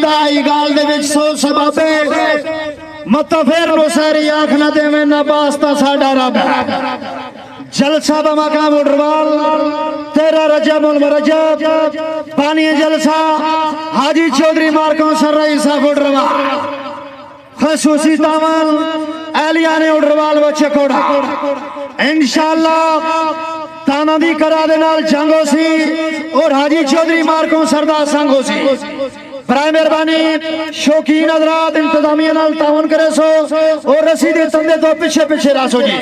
दा आई गाल दे विच सो सबाबे मुतफिर मुसैरी आखना देवे ना वास्ता साडा रब जलसा बमकाम उडरवाल तेरा रजबुल मरजब पानी जलसा हाजी चौधरी मार्को सर रईसा उडरवाल खसूसी तावन एलिया ने उडरवाल बच्चे कोड़ा इंशाअल्लाह ताना दी करा दे नाल जंगो सी और हाजी चौधरी मार्को सरदार संगो सी बराए मेहरबानी शौकीन हजरात इंतजामिया नाल तावन करे सो और रसी दे तंदे तो पीछे पीछे रासो जी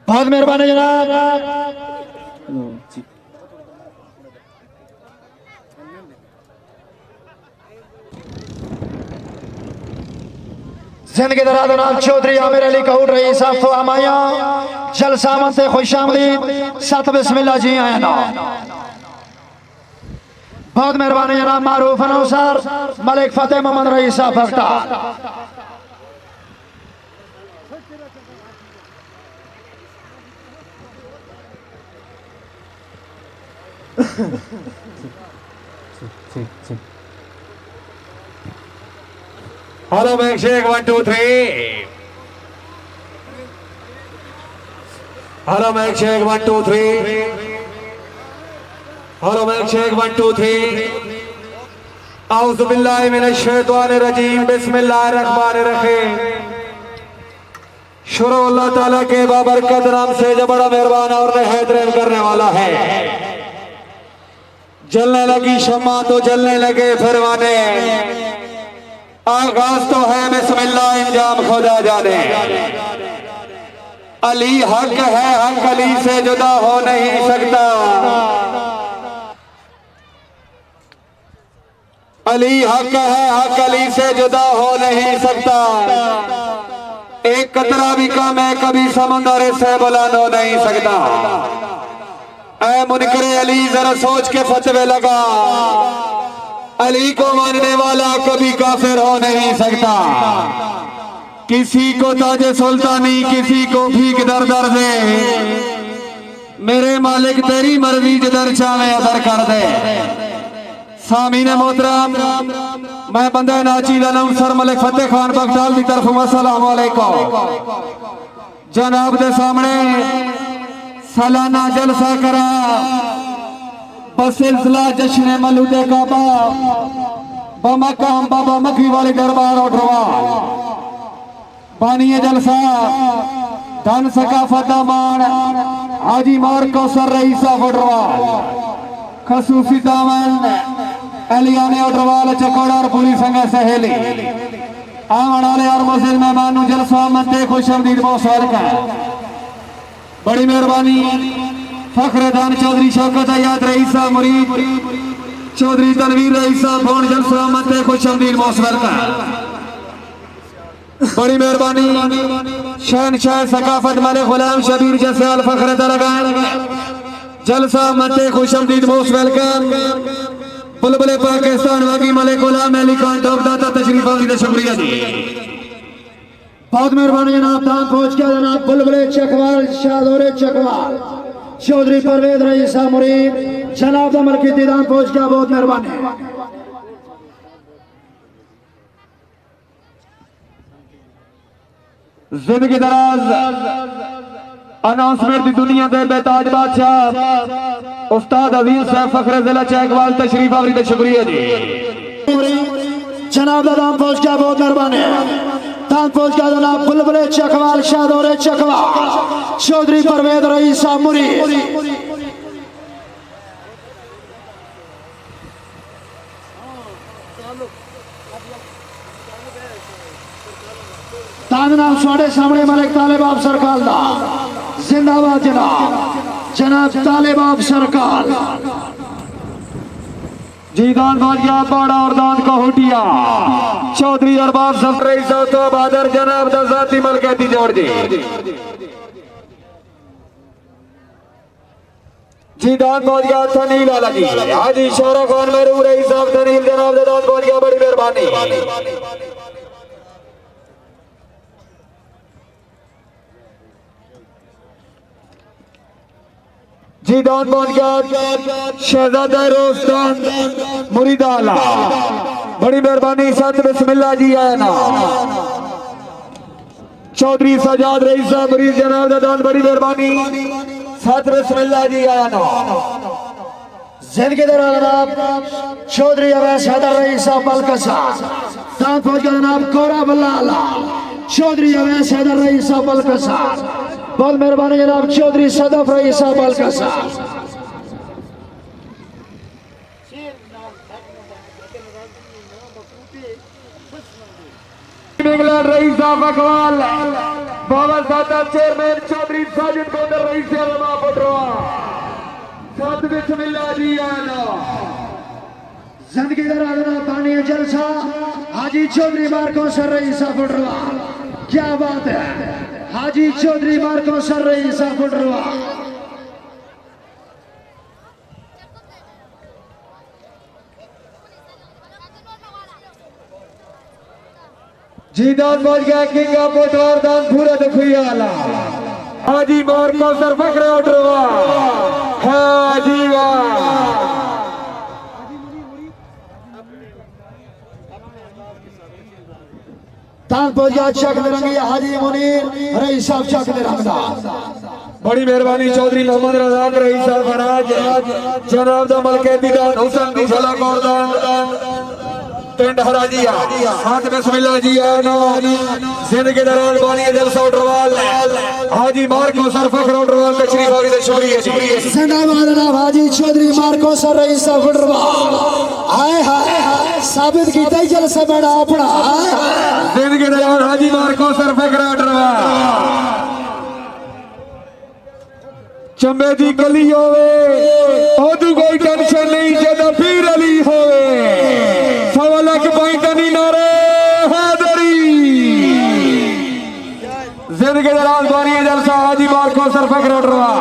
बहुत मेहरबानी जनाब जिंदगी दराज जनाब चौधरी आमिर अली कहूर रईस आफो अमाया जलसा मंते खुशामदीद सत बिस्मिल्लाह जी आया ना बहुत मेहरबानी जनाब मारूफ अनुसार मलिक फतेह मोहम्मद रईस भक्ता hello mic check 1 2 3 hello mic check 1 2 3 hello mic check 1 2 3 औज़ु बिल्लाहि मिनश शैतानिर रजीम बिस्मिल्लाहिर रहमानिर रहीम शुरू अल्लाह ताला के बाबरकत नाम से जो बड़ा मेहरबान और निहायत रहम करने वाला है। जलने लगी शम्मा तो जलने लगे फिरवाने आगाज तो है बिस्मिल्लाह इंजाम खुदा जाने अली हक है हक अली से जुदा हो नहीं सकता अली हक है हक अली से जुदा हो नहीं सकता एक कतरा भी कम है कभी समुंदर से बुलंद हो नहीं सकता। ऐ मुनकरे अली जरा सोच के फतवे लगा अली को मानने वाला कभी काफिर हो नहीं सकता। किसी को ताजे सुल्तानी किसी को भीख दर दर दे मेरे मालिक तेरी मर्जी जिधर चाहे अदर कर दे। सामीने मोहतरम मैं बंदा नाची अनाउंसर मलिक फतेह खान बगदाल की तरफ अस्सलाम वालेकुम जनाब दे सामने सालाना जलसा करा बसिलसिला जश्न मलूदे काबा बमकाम बाबा मखी वाले दरबार उठवा बानिए जलसा धन सकाफत मान हाजी मार्को सर रईसा उठवा खसूसी दामन एलिया ने उठवाल चकोड़ा और पूरी संग सहेली आवन वाले और मस्जिद मेहमान जलसा मंते खुशआमदीद मौसम का बड़ी मेहरबानी फखर दान चौधरी शौकत आयात रईसा मुरीद चौधरी तनवीर रईसा फोन जलसा मंते खुशआमदीद मौसम का बड़ी मेहरबानी शहनशाह सकाफत माले गुलाम शबीर जैसे अल फखर दरगाह जलसा मंते खुशआमदीद मौसम का बुलबुले पाकिस्तान वागी मलिक गुलाम अली खान टॉपदाता तशरीफ आफरीद शुक्रिया जी बहुत मेहरबानी जनाब दान पहुंच गया जनाब बुलबुले चकवाल शाहदौरे चकवाल चौधरी परवेज रईसा मुरीद जनाब अमर की दीदान पहुंच गया बहुत मेहरबानी। जिंदगी दराज अनाउंसमेंट दी दुनिया दे बेताज बादशाह उस्ताद अजीज साहब फखरे जिला चकवाल तशरीफ आफरीद शुक्रिया जी जनाब दान पहुंच गया बहुत मेहरबानी दान पहुंच गया जनाब बुलबुले चकवाल शाहदौरे चकवाल चौधरी परवेज रईसा मुरीद दान नाम सोडे सामने मलिक तालिबाब सरकार दा जिंदाबाद जनाब जनाब तालिबाब सरकार जी दान बाजिया बाड़ा और दान को हुटिया चौधरी अरबाब सब रईसा तो बहादुर जनाब दा जाती मलकैती जोड़ जी जी दान बाजिया तनील वाला जी हाजी शौरा खान मेरू रईसा तनील जनाब दा दान बाजिया बड़ी मेहरबानी जी दान पहुंच गया शहजादा रोस्तान मुरीदाला। बड़ी मेहरबानी सत बिस्मिल्लाह जी आया ना चौधरी सजाद रईस साहब मरीज जनाब दा दान बड़ी मेहरबानी सत बिस्मिल्लाह जी आया ना। जिंदगी जनाब चौधरी अवैस हैदर रईस साहब बलकसा दान पहुंच गया जनाब कोरा बल्ला चौधरी अवैस हैदर रईस साहब बलकसा। बहुत मेहरबानी जनाब चौधरी सदफ रईस साहब बलकसा। इंग्लैंड रईस साहब अकवाल बाबा सादा चेयरमैन चौधरी साजिद गोदर रईस अलमा पटवा सत बिस्मिल्लाह जी आना। जिंदगी जनाब पानी जलसा हाजी चौधरी मार्को सर रईस साहब पटवा। क्या बात है हाजी चौधरी मार्को सर रईस साहब पटवा। जी दान पहुंच गया किंग ऑफ पटवार दान पूरा दुखियाला हाजी मार्को सर फकरे उठवा हाजी वाह। तान पहुंच गया चक रंगी हाजी मुनीर रईस साहब चक रंगदा। बड़ी मेहरबानी चौधरी मोहम्मद रजाक रईस साहब फराज जनाब दा मलकैती दान हुसैन दी सला कोरदान पिंड हराजिया हाथ बिस्मिल्लाह जी आना। जिंदगी दौरान बानी जलसा उठरवाल हाजी मार्को सर फखर उठरवाल तशरीफ आगे दे शुक्रिया जी। जिंदाबाद जनाब हाजी चौधरी मार्को सर रईस साहब फुटरवाल। हाय हाय साबित कीता ही जलसा बड़ा अपना। जिंदगी दौरान हाजी मार्को सर फखर उठरवाल चंबे दी गली होवे ओदू कोई टेंशन नहीं जदा पीर अली होवे सवा लाख पॉइंट नहीं नारे हैदरी। जिंदगी दौरान बानी जलसा हाजी मार्को सर फखर उठरवाल।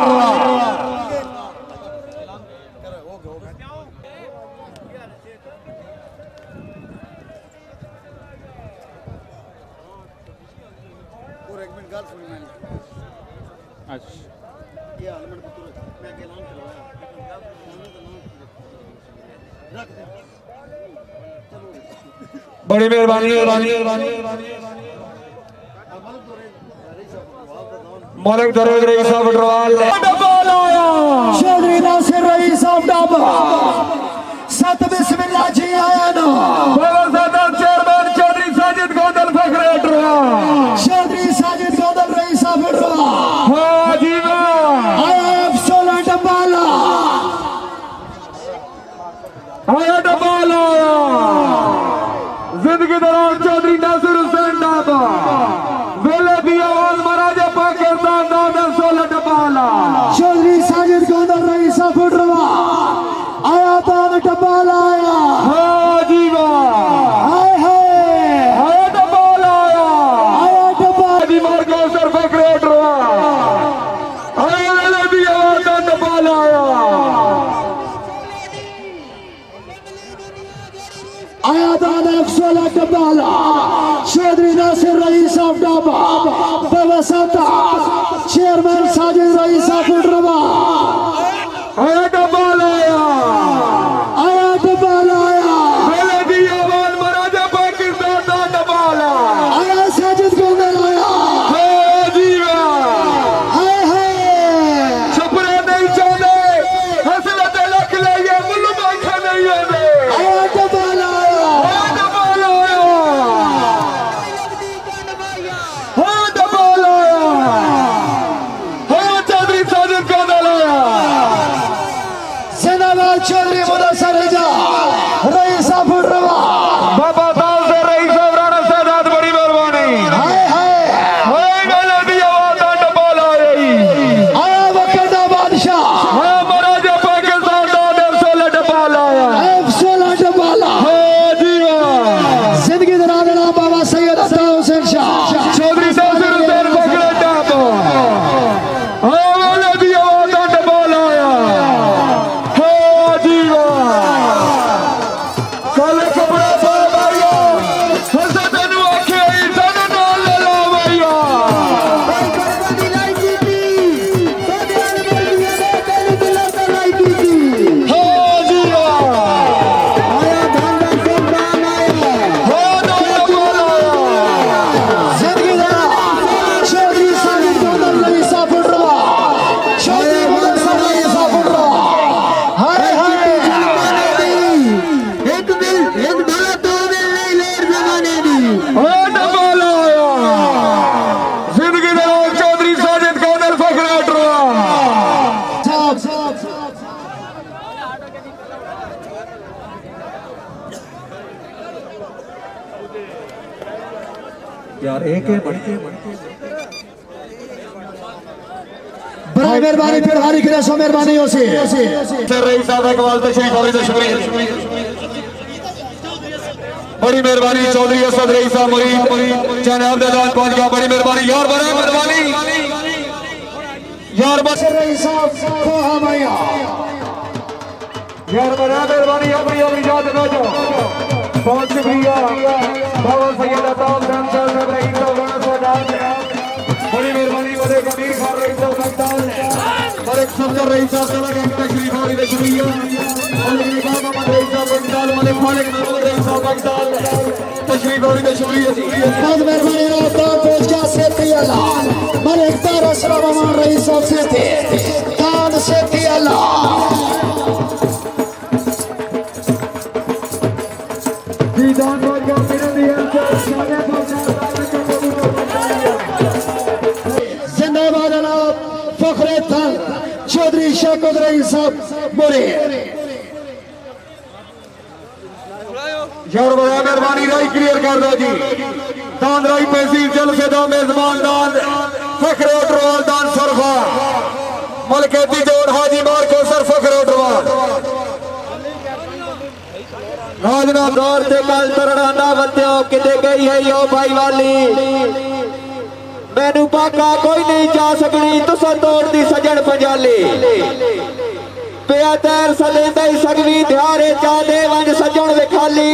बड़ी मेहरबानी मलिक दरवेद रईस साहब उठरवाल चौधरी नासिर रईस साहब डाबा सत बिस्मिल्लाह जी आया ना। चेयरमैन चौधरी साजिद गोदल फखरे उठरवाल चौधरी साजिद गोदल रईस साहब फुटरवाल। हाजी वाह आया 16 डब्बाला आया डबाला जिंदगी दौरान चौधरी नासिर हुसैन डाबा वेले दी आवाज महाराजा पाकिस्तान दादा 16 डबाला चौधरी साजिद गोदल रईस साहब फुटरवाल। आया दान डब्बाला आया हाजी वाह हाय हाय आया डबाला आया डब्बा हाजी मार्को सर फखरे उठरवाल आया वेले दी आवाज डबाला आया दान 16 डब्बाला चौधरी नासिर रईस साहब डाबा बवसता चेयरमैन साजिद रईस साहब फुटरवाल। आया डबाला आया डब्बाला आया वेले दी आवाज महाराजा पाकिस्तान दा डबाला आया साजिद गोदल आया हाजी वाह हाय हाय छपरे नहीं चाहते हसरत लख ले ये मुल्लू बैठा नहीं आते आया डब्बाला आया डबाला डबाला चौधरी साजिद गोदल जिंदाबाद चौधरी मुदस्सर रजा रईस साहब फुटरवाल। बाबा साहब से रईस साहब राणा सादात बड़ी मेहरबानी हाय हाय होए गले दी आवाज डबाला आया वक्त दा बादशाह हाँ महाराजा पाकिस्तान दा 16 डबाला F16 डब्बाला हाजी वाह जिंदगी दराज बाबा सैयद अता हुसैन शाह चौधरी नासिर हुसैन फखरे डाबा हाँ वाले दी आवाज डबाला हाजी वाह कल कपड़ा पा भैया हसन तेनू आखे सन नाल ले लो भैया यार एक है बढ़ के बड़ी मेहरबानी फिर हारी के सो मेहरबानी हो से सर रही साहब इकबाल तशरीफ वाले तो शुक्रिया बड़ी मेहरबानी चौधरी असद रही साहब मुरीद जनाब दाद पहुंच गया बड़ी मेहरबानी यार बड़ा मेहरबानी यार बस रही साहब को हमाया यार बड़ा मेहरबानी अपनी अपनी जात ना जाओ बहुत शुक्रिया बाबा सैयद अताब खान साहब रही साहब बड़ी मेहरबानी बड़े कबीर खान रही साहब बगदाद बड़े सफदर रही साहब चला गया तशरीफ वाले शुक्रिया और बाबा मद रही साहब बगदाद वाले खालिक महमूद रही साहब बगदाद तशरीफ वाले शुक्रिया बहुत मेहरबानी आपका पहुंच गया सेठी अल्लाह मलिक तार अशरफ अमान रही साहब सेठी दान सेठी अल्लाह दान पहुंच गया मेरे दिल से शाने पहुंचा जिंदाबाद जनाब फखरे तन चौधरी शौकत रही साहब बोले यार बड़ा मेहरबानी राई क्लियर कर दो जी दान राई तहसील जल से दो मेजबान दान फखरे उटरवाल दान सरफा मलकेती जोड़ हाजी मार को सर फखरे उटरवाल राजना दौर से कल तरड़ाना बत्तियों किते गई है यो भाई वाली मैनू पाका कोई नहीं जा सकनी तुसा तोड़ दी सजन पंजाली पिया तैर सदेंदा ही सगवी ध्यारे चादे वंज सजन विखाली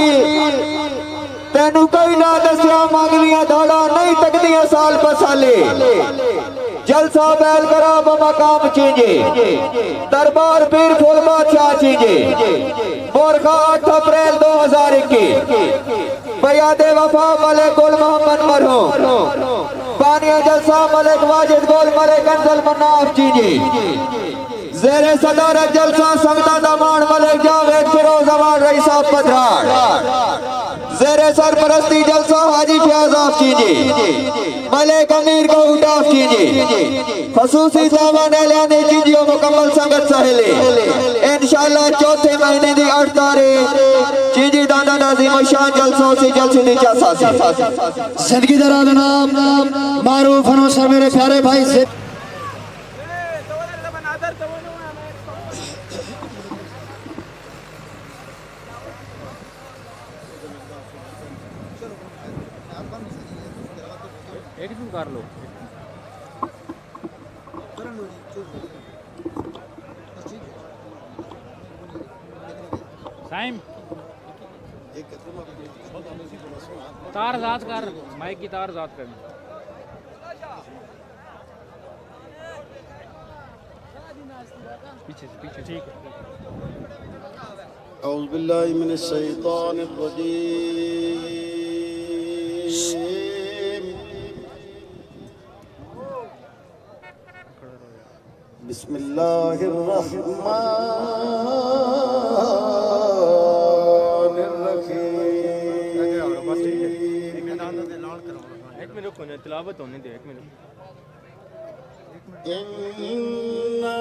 तेनू कोई ना दसिया मंगलियां दौड़ा नहीं तकदियां साल पसाले जलसा बैल करा बमकाम चीजे दरबार पीर फुल बादशाह चीजे बोरखा 8 अप्रैल 2021 बयादे वफा मलिक गुल मोहम्मद मरहूम बानिया जलसा मलिक वाजिद गुल मलिक अंजल मन्नाफ चीजे जेरे सदारत जलसा संगता दमान मलिक जावेद फिरोज अमान रई साहब पधराड़ जेरे सरपरस्ती जलसा हाजी फयाज कीजिए मलिक अमीर को उठाफ कीजिए खसूसी सामान एलाने कीजिए मुकम्मल संगत सहेले इंशाअल्लाह चौथे महीने की 8 तारीख चीजी दादा नाज़िम शान जलसों से जलसे दी चासा जिंदगी दरा नाम मारूफ फनोसा मेरे प्यारे भाई से कर लो साइम तार आजाद कर माइक की तार आजाद कर पीछे से पीछे ठीक है औज़ु बिल्लाहि मिनश शैतानिर रजीम एक मिनट को तिलावत होने दे एक मिनट इन्ना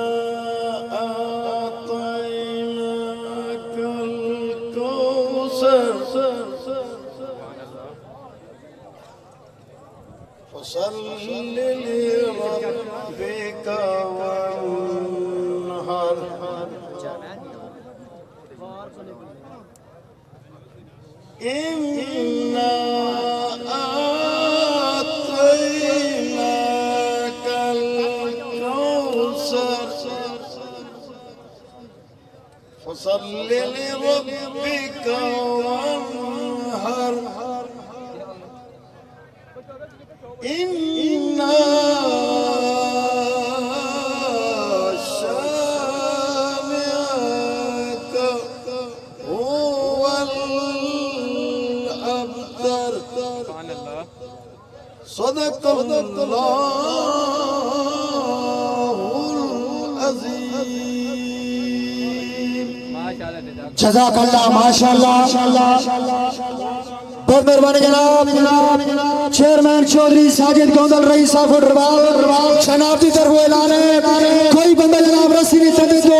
आतैनाकल कौसर फसल्लि लिरब्बिका वन्हर इन्ना आतैनाकल कौसर फसल्लि लिरब्बिका वन्हर इन्ना शानिअका हुवल अब्तर सदक़ल्लाहुल अज़ीम जज़ाकल्लाह माशाअल्लाह बहुत मेहरबानी जनाब चेयरमैन चौधरी साजिद गोंदल रईस साहब फुटबॉल शनाब्दी तरफ ऐलान है कोई बंदा जनाब रस्सी नहीं चलती तो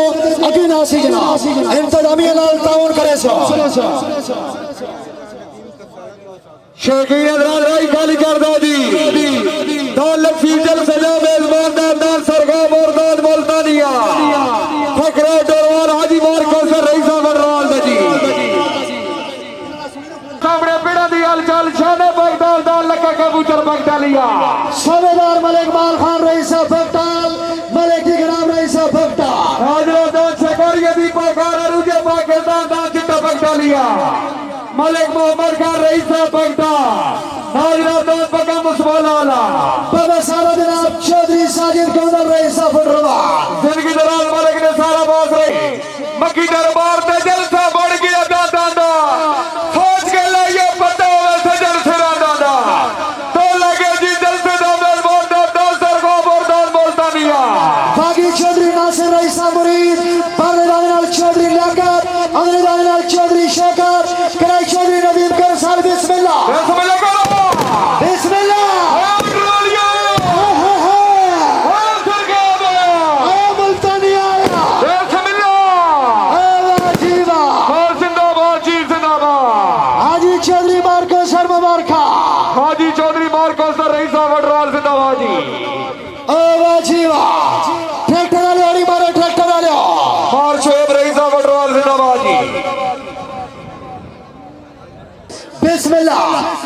अभी ना सी जनाब इंतजामिया लाल ताउन करे सो शेखी राई खाली कर दो जी दौलत फीजल सजा मेजबान दान सरगाम और दान मुल्तानिया फकरे डोरवाल हाजी मार्को सर रईसा बड़वाल जी सामने पीड़ा दी हलचल शाने बगदाल दान लगा कबूतर बगदालिया सूबेदार मलिक माल खान रईसा बगदाल मलिक की ग्राम रईसा बगदाल हाजरा दान शकरिया दीपा खान रुजे पाकिस्तान दान चिट्टा बगदालिया मलिक मोहम्मद खान रईसा बगदाल हाजरा दान पका मुस्माला बाबा सारा जनाब चौधरी साजिद गौदर रईसा फुटरवा जिंदगी दौरान मलिक ने सारा बात रही मक्की दरबार में जलसा बढ़ गया दादा सोच के लाइए पता हुआ सजल सिरा दादा तो लगे जी जलसे दादा सरगो बोरदान बोलता निया बागी चौधरी नासिर रईसा मुरीद पारदान चौधरी लियाकत अमरदान चौधरी शौकत कराई चौधरी नदीम कर साल बिस्मिल्लाह बिस्मिल्लाह करो बिस्मिल्लाह मुल्तानिया हाजी चौधरी मार्को सर मुबारका हाजी चौधरी मार्को सर रईसा वडराल जिंदाबाद जी ट्रैक्टर वाले और मारो ट्रैक्टर वाले मार शोएब रईसा वडराल जिंदाबाद जी बिस्मिल्लाह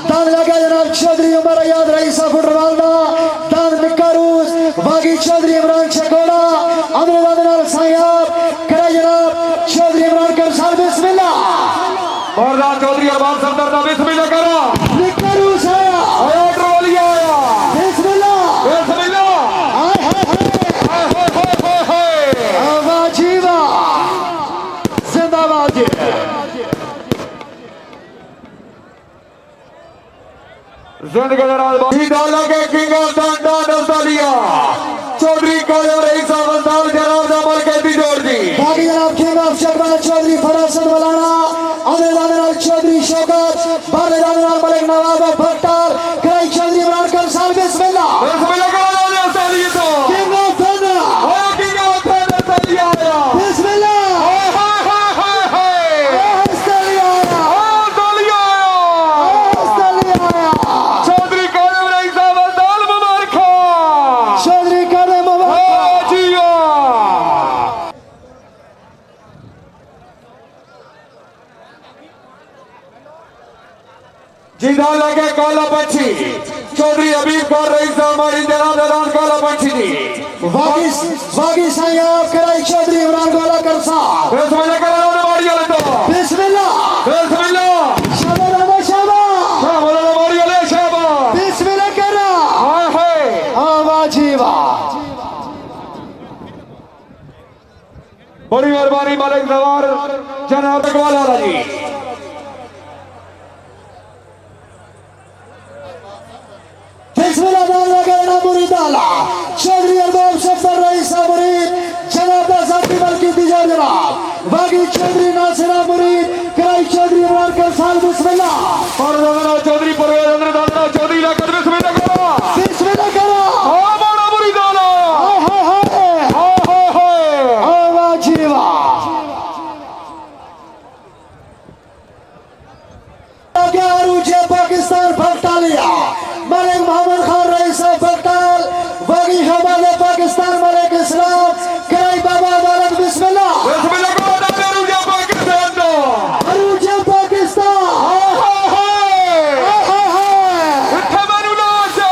दान लगा जनाब चौधरी उमर याद रईसा फुटरवाल दान निकारूस बागी चौधरी इमरान चकोड़ा अमरदान सायाब करा जनाब चौधरी इमरान कर साल बिस्मिल्लाह बोरदान चौधरी अरबान संदर दा बिस्मिल्लाह करो निकारूस आया ऑर्डर वाली आया बिस्मिल्लाह बिस्मिल्लाह हाय हाय हाय आवाजीवा जिंदाबाद जिंदगी दौरान डाला के किंग ऑफ दान डालिया चौधरी काले रईसा वंदाल जनाब जमाल के जोड़ दी बागी जनाब किंग ऑफ शकमान चौधरी फरासत वलाना अमरदान चौधरी शौकत बारदान मलिक नवाब भट्टाल कराई चौधरी इमरान कर साल बिस्मिल्लाह बिस्मिल्लाह करो दादा सालिए तो किंग ऑफ थंडर ओ किंग ऑफ दान सालिया आया बिस्मिल्लाह हाय हाय हाय हाय हस्तलिया सालिया आया चौधरी काले रईसा वंदाल मुबारक चौधरी करे मुबारक जिया जिंदा लगे काला पंछी चौधरी हबीब खान रईसा हमारी जनाब दान काला पंछी जी बागी सायाब कराई चौधरी इमरान गोला कर साल बिस्मिल्लाह करो हमारी वाले तो बिस्मिल्लाह बिस्मिल्लाह शाबाश शाबाश बोलो हमारी वाले शाबाश बिस्मिल्लाह करा हाय हाय आवाजीवा बड़ी मेहरबानी मालिक नवार जनाब इकबाल आला जी बिस्मिल्लाह दान लगा ना मुरीद आला चौधरी अरबाब सफर रईसा मुरीद जनाब साथी बल्कि दिजा जनाब बागी चौधरी नासिरा मुरीद कराई चौधरी इमरान कर साल बिस्मिल्लाह और चौधरी परवेज दादा चौधरी लाकर बिस्मिल्लाह करो बिस्मिल्लाह करा हां बड़ा बुरी दाला हाय हाय हाय हाय हाय आवाजीवा आगे पाकिस्तान भट्टालिया मलिक मोहम्मद खान रईसा भट्टाल बागी हमारे पाकिस्तान मलिक इस्लाम कराई बाबा अदालत बिस्मिल्लाह बिस्मिल्लाह करो दादा रुजा पाकिस्तान दो अरुजा पाकिस्तान इत्थे मनु लाशा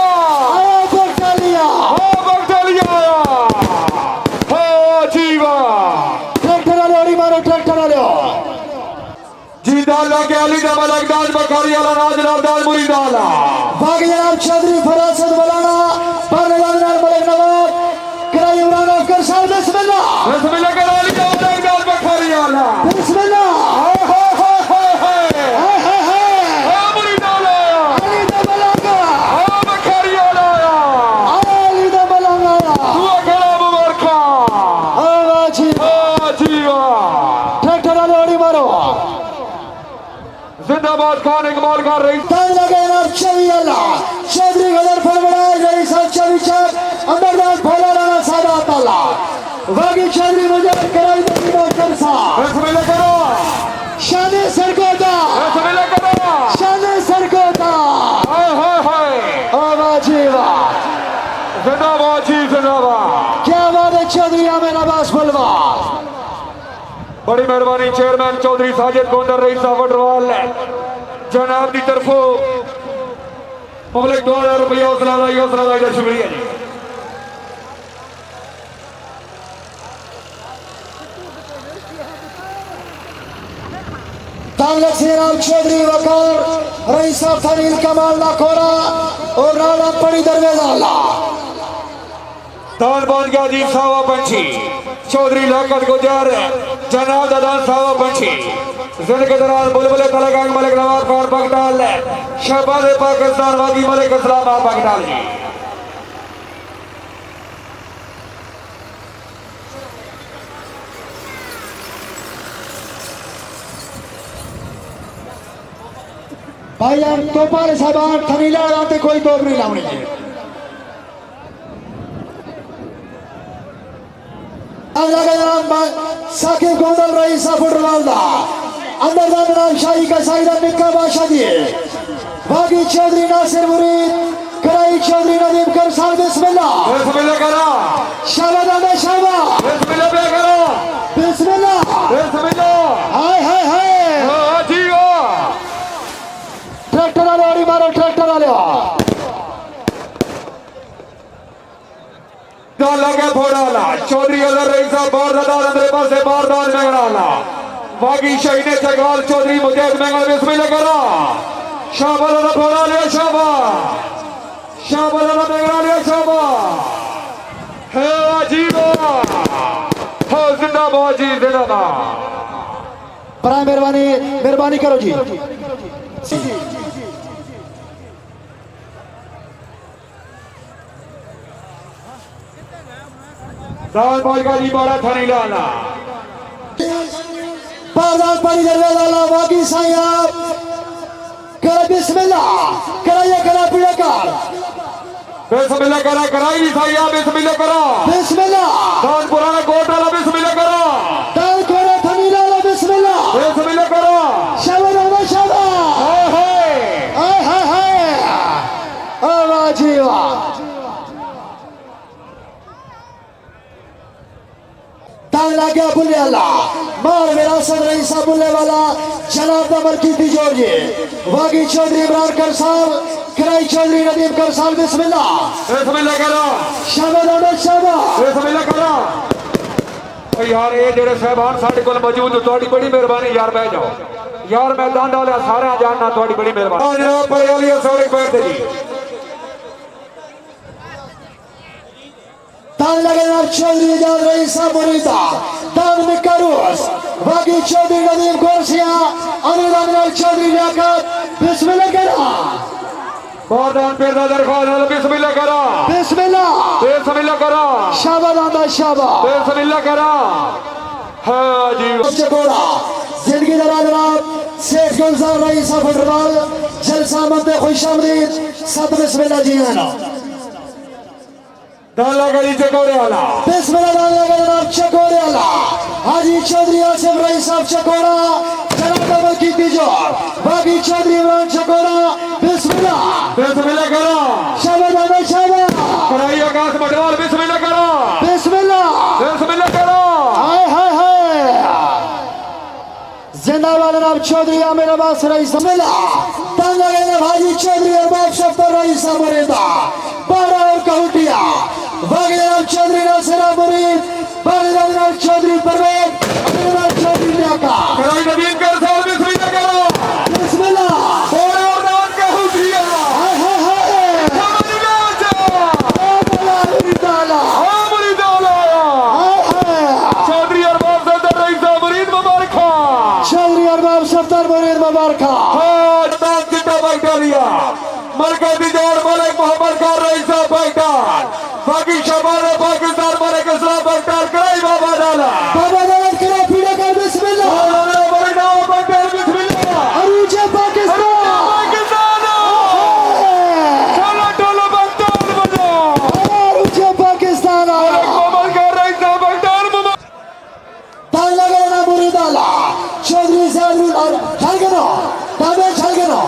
आया भट्टालिया बगदालिया हो जीवा ट्रैक्टर वाले और मारो ट्रैक्टर वाले जिंदा लगे अली जमाल अकदाज बखारी वाला राज नामदार मुरीदाला बागी जनाब चौधरी फरासत वलाना पारदान मलिक नवाब कराई इमरान अफकर साल बिस्मिल्लाह बिस्मिल्लाह करो अली जमाल अकदाज बखारी वाला बिस्मिल्लाह हाय हाय हाय हाय हाय हाय हाय हाय मुरीदाला अली दा बलागा हाय बखारी वाला अली दा बलागा तू अकेला मुबारक आवाजी जीवा ट्रैक्टर वाले और मारो जिंदाबाद खान इकबाल खान रईस दान लगे जनाब चौधरी अल्लाह चौधरी गदर फरवड़ा रईसा चौधरी चक अमरदान भोला राणा सादात अल्लाह बागी चौधरी मुझे कराई दीनो करसा बिस्मिल्लाह करो शाने सरकोदा बिस्मिल्लाह करो शाने सरकोदा बड़ी मेहरबानी चेयरमैन चौधरी साजिद गोंदर रईस वडरवाल जनाब की तरफों पब्लिक 2000 रुपया हौसला शुक्रिया जी। तांगसीराम चौधरी वकार रईसा फनील कमाल नाकोरा और राणा पड़ी दरवेजा दान बन गया जी सावा पंछी चौधरी लाकत गुजर जनाब दादान सावा पंछी जिंदगी दराज बुलबुले तलगांग मलिक नवाब खान बगदाल शहबाज पाकिस्तान वागी मलिक इस्लाम बगदाल जी। भाई यार तोपारे साहब थनीला आते कोई तोप नहीं लावनी चाहिए। साकिब गोंदल रईसा फुटरवाल दा अंदर नाम शाही का साइदा निक्का बादशाह जी बागी चौधरी नासिर मुरीद कराई चौधरी नदीम कर साल बिस्मिल्लाह बिस्मिल्लाह करो शाबाश आंदा शाबाश बिस्मिल्लाह पे करो बिस्मिल्लाह बिस्मिल्लाह हाय हाय हाय हां जी हो ट्रैक्टर वाले और मारो ट्रैक्टर वाले दान लगे फोड़ाला चौधरी अजहर रईसा बारदार अंदर पासे बारदार मेंगड़ाला वागी शहीद जगवाल चौधरी मुजाहिद मेंगल बिस्मिल्लाह करो शाबाश फोड़ा लिया शाबाश शाबाश मेंगड़ा लिया शाबाश है अजीबो हो जिंदाबाद जी जिंदाबाद। बड़ा मेहरबानी करो जी। दान बालका जी बड़ा थानी लाला बारदान पानी दरवेजा बागी साहब कर बिस्मिल्लाह कराइए करा पीड़ा कर बिस्मिल्लाह करा कराई साहिया बिस्मिल्लाह करो बिस्मिल्लाह दान पुराना कोट वाला बिस्मिल्लाह करो दान कोरा थनी लाला बिस्मिल्लाह बिस्मिल्लाह करो शाबाश आंदा शाबाश हाय हाय हाय हाय ओ वाह जी वाह। तांगला गया बुल्ले अल्लाह मार विरासत रईसा बुल्ले वाला जनाब नंबर की तिजोरी वागी चौधरी इमरान करसाल कराई चौधरी नदीम करसाल बिस्मिल्लाह बिस्मिल्लाह करो शाबाश आंदा शाबाश बिस्मिल्लाह करो। ओ यार ये जेड़े साहबान साडे कोल मौजूद थोड़ी बड़ी मेहरबानी यार बह जाओ यार मैदान डाले सारे जानना थोड़ी बड़ी मेहरबानी जनाब पड़े वाली सौड़े पैर दे जी। दान लगेगा चौधरी इजाज रईसा मुरीदा दान में करूस बागी चौधरी नदीम गोरसिया अनुराग चौधरी लियाकत बिस्मिल्लाह करा बारदान पे दरख्वास्त बिस्मिल्लाह करो बिस्मिल्लाह बिस्मिल्लाह करो शाबाश आंदा शाबाश बिस्मिल्लाह करो हाँ जी। चकोड़ा जिंदगी दराज जनाब शेख गुलजार रईसा फुटरवाल जलसा मंद खुशामदीद सब बिस्मिल्लाह जी आना दान लगा जी चकोड़े वाला बिस्मिल्लाह दान लगा जनाब चकोड़े वाला हाजी चौधरी आसिफ रईसा चकोड़ा जनाब नंबर की तिजोर बागी चौधरी इमरान चकोड़ा बिस्मिल्लाह बिस्मिल्लाह करो शाबाश आंदा शाबाश कराई आकाश मटवाल बिस्मिल्लाह करो बिस्मिल्लाह बिस्मिल्लाह करो हाय हाय हाय जिंदाबाद जनाब चौधरी आमिर अब्बास रईसा बिस्मिल्लाह दान लगा हाजी चौधरी अरबाब शफ्तर रईसा मुरीदा बाड़ा और कहूटिया बागी जनाब चौधरी नासिरा मुरीद बागी जनाब चौधरी परवेज जनाब चौधरी लियाका कराई नदीम कर साल बिस्मिल्लाह करो बिस्मिल्लाह थोड़े और दान का हुक्रिया हाय हाय हाय ताला हाय हाय चौधरी अरबाब सदर रईसा मुरीद मुबारक चौधरी अरबाब शफ्तर मुरीद मुबारक हाँ दान चिट्टा बगदालिया मरकजी जोड़ मलिक मोहम्मद खान रईसा बगदाल बाकी शबान पाकिस्तान मलिक इस्लाम बगदाल कराई बाबा डाला बाबा दावत करा पीड़ा कर बिस्मिल्लाह बगदाल बिस्मिल्लाह अरूजे पाकिस्तान पाकिस्तान चलो टोलो बगदाल बनो अरूजे पाकिस्तान मोहम्मद खान रईसा बगदाल दान लगा ना मुरीदाला चौधरी साहब और छल के नो दावे छल के नो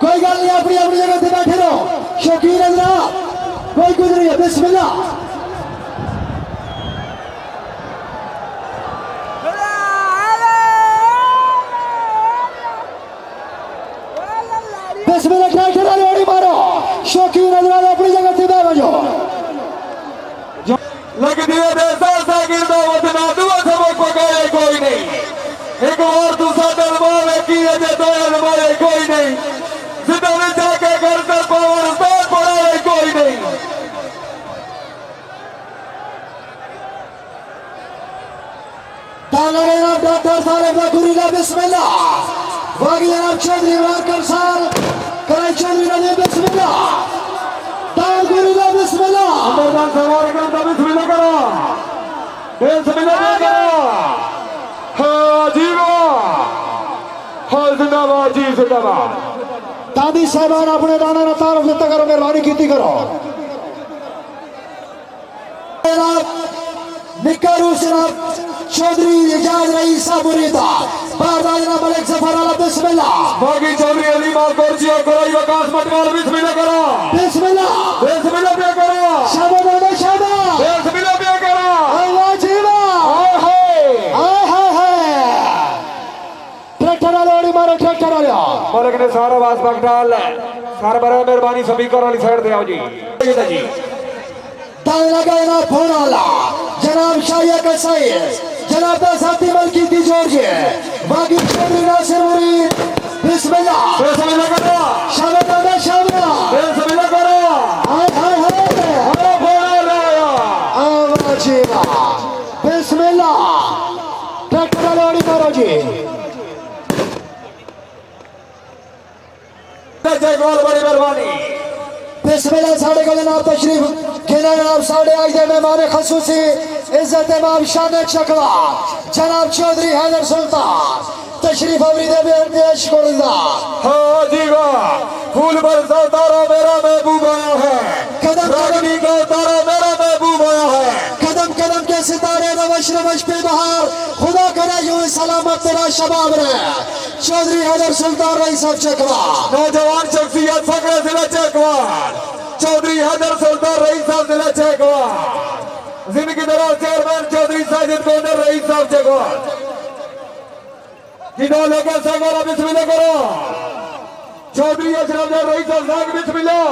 कोई गल नहीं अपनी अपनी जगह पे बैठे रहो शौकीन हजरात कोई कुछ नहीं है बिस्मिल्लाह बिस्मिल्लाह ट्रैक्टर वाली ओड़ी मारो शौकीन नजर अपनी जगह से बैठो लगती है देसा सागिर दा वतना दुआ सबक पकाए कोई नहीं एक और दूसरा दरबार है कि ये तो हमारे कोई नहीं जितना भी जाके घर से पावर स्टार पड़ा है कोई नहीं तांगरे जनाब डॉक्टर सालेह बकुरीला बिस्मिल्लाह बागी जनाब चौधरी इमरान करसाल कराई चौधरी नजीब बिस्मिल्लाह तांगुरीला बिस्मिल्लाह अंदरदान सवार करता बिस्मिल्लाह करो बिस्मिल्लाह करो हाजीवा हाल जिंदाबाद जी जिंदाबाद दादी साहबान अपने दाना ना तारफ देता करो मेहरबानी कीती करो निकारू जनाब चौधरी इजाज रईस साबुरीदा बारदार जनाब मलिक जफर अला बिस्मिल्लाह बागी चौधरी अली मालकोरजी और कराई वकास मटवाल बिस्मिल्लाह करो बिस्मिल्लाह बिस्मिल्लाह पे करो शाबाश दादा शाबाश बिस्मिल्लाह पे करो अल्लाह जीवा हाय हाय ट्रैक्टर वाले मारो ट्रैक्टर वाले मालिक ने सारा वास बगडाल सारा बड़ा मेहरबानी सभी कर वाली साइड दे आओ जी जी दाएं लगा जनाब फोनाला जनाब शाहिया का सैयद जनाब साथी मलकी दी जॉर्ज बागी चौधरी नासिर मुरीद बिस्मिल्लाह बिस्मिल्लाह करो शाबाश दादा शाबाश बिस्मिल्लाह करो हाय हाय हाय अरे बोला लाया आवा जीवा बिस्मिल्लाह ट्रैक्टर वाले मारो जी जय गोल बड़ी मेहरबानी बिस्मिल्लाह साढ़े का जनाब तशरीफ गिना जनाब साढ़े आज दे मेहमान खसूसी इज्जत इमाम शान चकवा जनाब चौधरी हैदर सुल्तान तशरीफ अवरी दे बेश कुर्दार हाँ जी वाह फूल बरसा तारा मेरा महबूब आया है कदम रागनी का तारा मेरा महबूब आया है कदम कदम के सितारे रवश रवश पे बहार खुदा करे यूं सलामत तेरा शबाब रहे चौधरी हैदर सुल्तान रईस साहब चकवा नौजवान शख्सियत फकरे जिला चेकवार चौधरी हैदर सुल्तान रईस साहब जिला चेकवार जिंदगी दराज चेयरमैन चौधरी साजिद गोंडर रईस साहब चेकवार जिन्हों लोगों से हमारा बिस्मिल्लाह करो चौधरी अशरफ रईस साहब बिस्मिल्लाह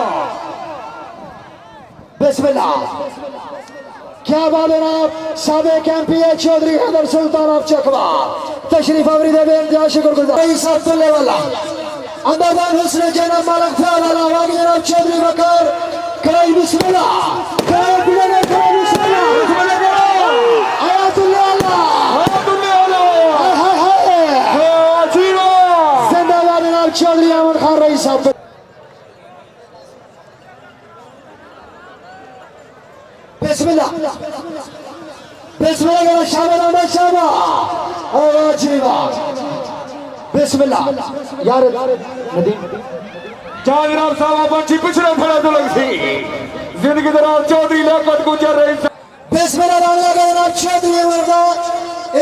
बिस्मिल्लाह क्या बात है जनाब साबिक एमपी चौधरी हैदर सुल्तान ऑफ चकवा तशरीफ अवरी दे बेंतिया शुक्रगुजार रईस अब्दुल्ला वाला अंदरदान हुस्न जनाब मालिक फयाल अला वागी जनाब चौधरी वकार कराई बिस्मिल्लाह कराई बिस्मिल्लाह आयातुल्लाह अल्लाह हाय हाय जिंदाबाद जनाब चौधरी अहमद खान रईस साहब बिस्मिल्लाह बिस्मिल्लाह करो शाबाश शाबाश और जीवा बिस्मिल्लाह यार नदीम जनाब साहब पंछी पिछड़े खड़ा तो लगती जिंदगी दराज चौधरी लियाकत गुजर रही बिस्मिल्लाह राणा का जनाब चौधरी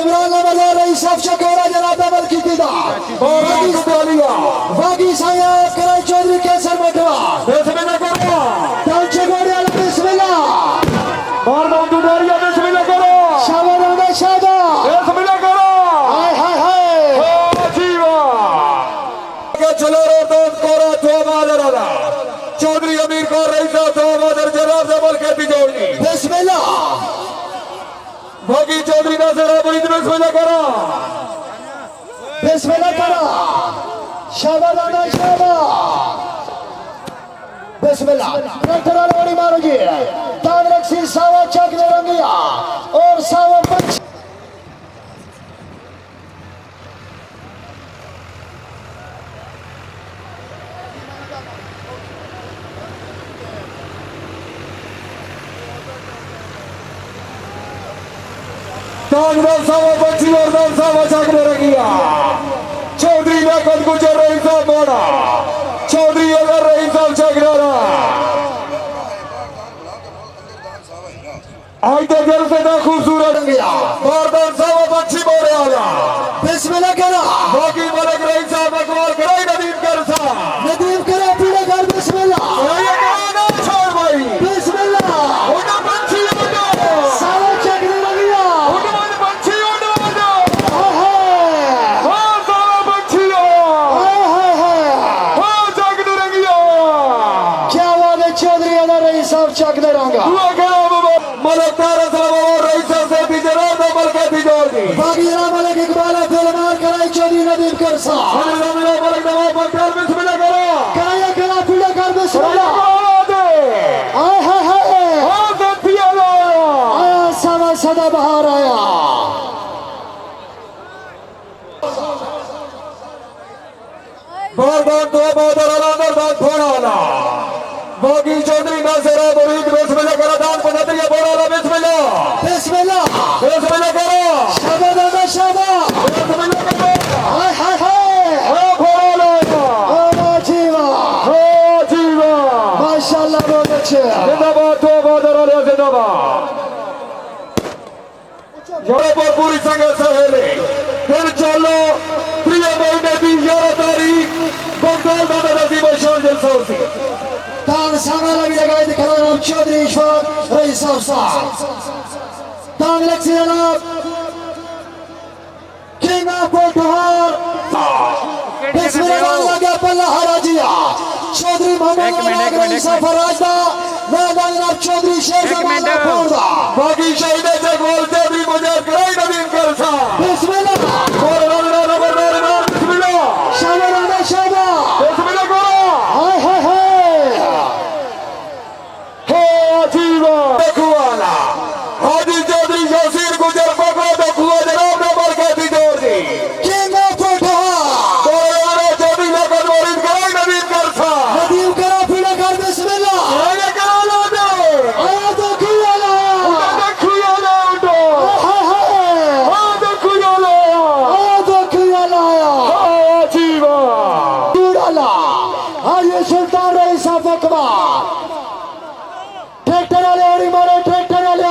इमरान नंबर रईस साहब चकोरा जनाब दबल की दीदा बागी साया कराई चौधरी केसर मटवा बिस्मिल्लाह करो डांचे गोड़िया बिस्मिल्लाह मारदान दुदारिया बिस्मिल्लाह करो शाबाश शाबाश बिस्मिल्लाह करो हाय हाय हाय जीवा के चलो रे दोस्त कोरा तो मादरदा चौधरी अमीर को रईस साहब तो मादर जनाब दबल के बिजोड़ी बिस्मिल्लाह बागी चौधरी नासिर मुरीद बिस्मिल्लाह करो बिस्मिल्लाह करो शाबाश शाबाश बिस्मिल्लाह ट्रैक्टर वाली मारो जी तान रखसी सावा चक दे रंगिया और सावा पंच ताजदार सावा पंछी और दान सावा चकने रखिया चौधरी लियाकत गुजर रही साहब मोड़ा चौधरी अगर रही साहब चकना आज तो घर से ना खूबसूरत रंगिया बारदान सावा पंछी मोड़े आया बिस्मिल्लाह करो बाकी मलिक रही साहब अकबर कराई नदीम कर साहब नदीम करो पीड़े घर बिस्मिल्लाह छोड़ भाई बिस्मिल्लाह उठो पंछी उठो सावा चक दे रंगिया उठो पंछी उठो उठो हाय हाँ सावा पंछी हाय हाय हाँ जगदू चक दे रंगा मलक तारा साहब और रईस से भी जनाब मलक की जोड़ दी बाकी जनाब मलिक इकबाल फिल्मार कराई चौधरी नदीम करसा मलक नवाब बख्तियार बिस्मिल्लाह करो कराया करा पीड़ा कर बिस्मिल्लाह आय हाय हाय आया सवा सदा बहार आया बहुत बहुत दुआ बहुत अंदर बात फोड़ा वाला बाकी चौधरी नासिर मुरीद बिस्मिल्लाह करो दान पहुंचाते बोला बिस्मिल्लाह बिस्मिल्लाह बिस्मिल्लाह करो शाबाश दादा शाबाश बिस्मिल्लाह करो हाय हाय हाय ओ फोड़ा ओ जीवा माशाल्लाह बहुत अच्छे जिंदाबाद तो बहुत जिंदाबाद जोधपुर पूरी संघ सहेले फिर चलो प्रिय महीने की 11 तारीख बंगाल बाबा नसीब शान जलसा से तान सामने लगी लगाई दिखा नाम चौधरी ईश्वर रईस साहब तान लक्ष्य जनाब किंग ऑफ पोटहार बिस्मिल्लाह लगा पल्ला हराजिया चौधरी मोहम्मद रईस फराजदा मैदान जनाब चौधरी शेर जमान फोड़दा बाकी शहीद से गोल चौधरी मुझे कराई नदीम करसा बिस्मिल्लाह बिस्मिल्लाह शाबाश शाबाश बिस्मिल्लाह करो हाय हाय हाय हो जीवा देखुआला हाजी चौधरी यासीर गुजर पकड़ो देखुआ जनाब ने बरकत दी जोड़ दी किंग ऑफ पोटहार चौधरी लगन मुरीद कराई नदीम करसा नदीम करा पीड़ा कर बिस्मिल्लाह आया करो लो दे आया तो कियाला देखुआला उठो हाय हाय हां देखुआला आया तो कियाला हो जीवा टूडाला आज सुल्तान रईस फकवा ट्रैक्टर वाले और मारो ट्रैक्टर वाले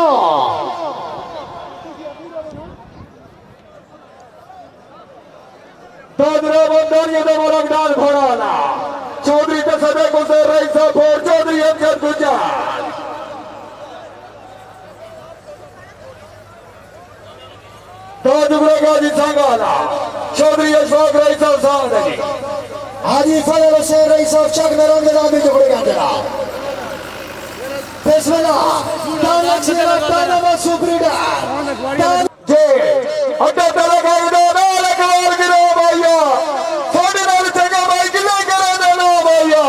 दादरा बंदारिया दे मोरक डाल फोड़ाला चौधरी के सदे को से रईस फोड़ चौधरी अमजद गुजर दादुगरा गाजी संगाला चौधरी अशफाक रईस साहब ने हाजी फजल हुसैन रईस चक में रंग नामी टुकड़ेगा तेरा बिस्मिल्लाह तान लक्ष्य तान सुप्रीडा जे अड्डा तेरा गाइडो नाल कवाल गिरो भैया थोड़े नाल जगह भाई किला करा देना भैया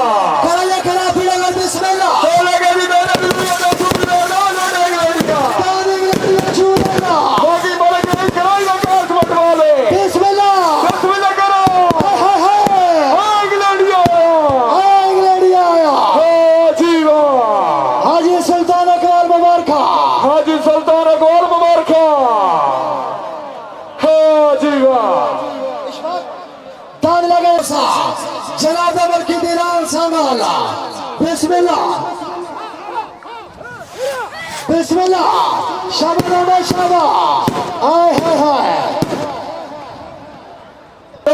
कराया करा पीड़ा कर बिस्मिल्लाह चले गई मेरे दुनिया में सुपना नाल लड़ेगा तान इंग्लैंड छूना बाकी बोले कि कराई आकाश मत वाले बिस्मिल्लाह बिस्मिल्लाह करो हाय हाय इंग्लैंडिया इंग्लैंड आया हो जीवा हाजी सुल्तान अकबर मुबारक हाजी सुल्तान अकबर मुबारक हो जीवा तान लगे सा जनाब अबर की दीवान संभाला बिस्मिल्लाह बिस्मिल्लाह शाबाश शाबाश हाय हाय हाय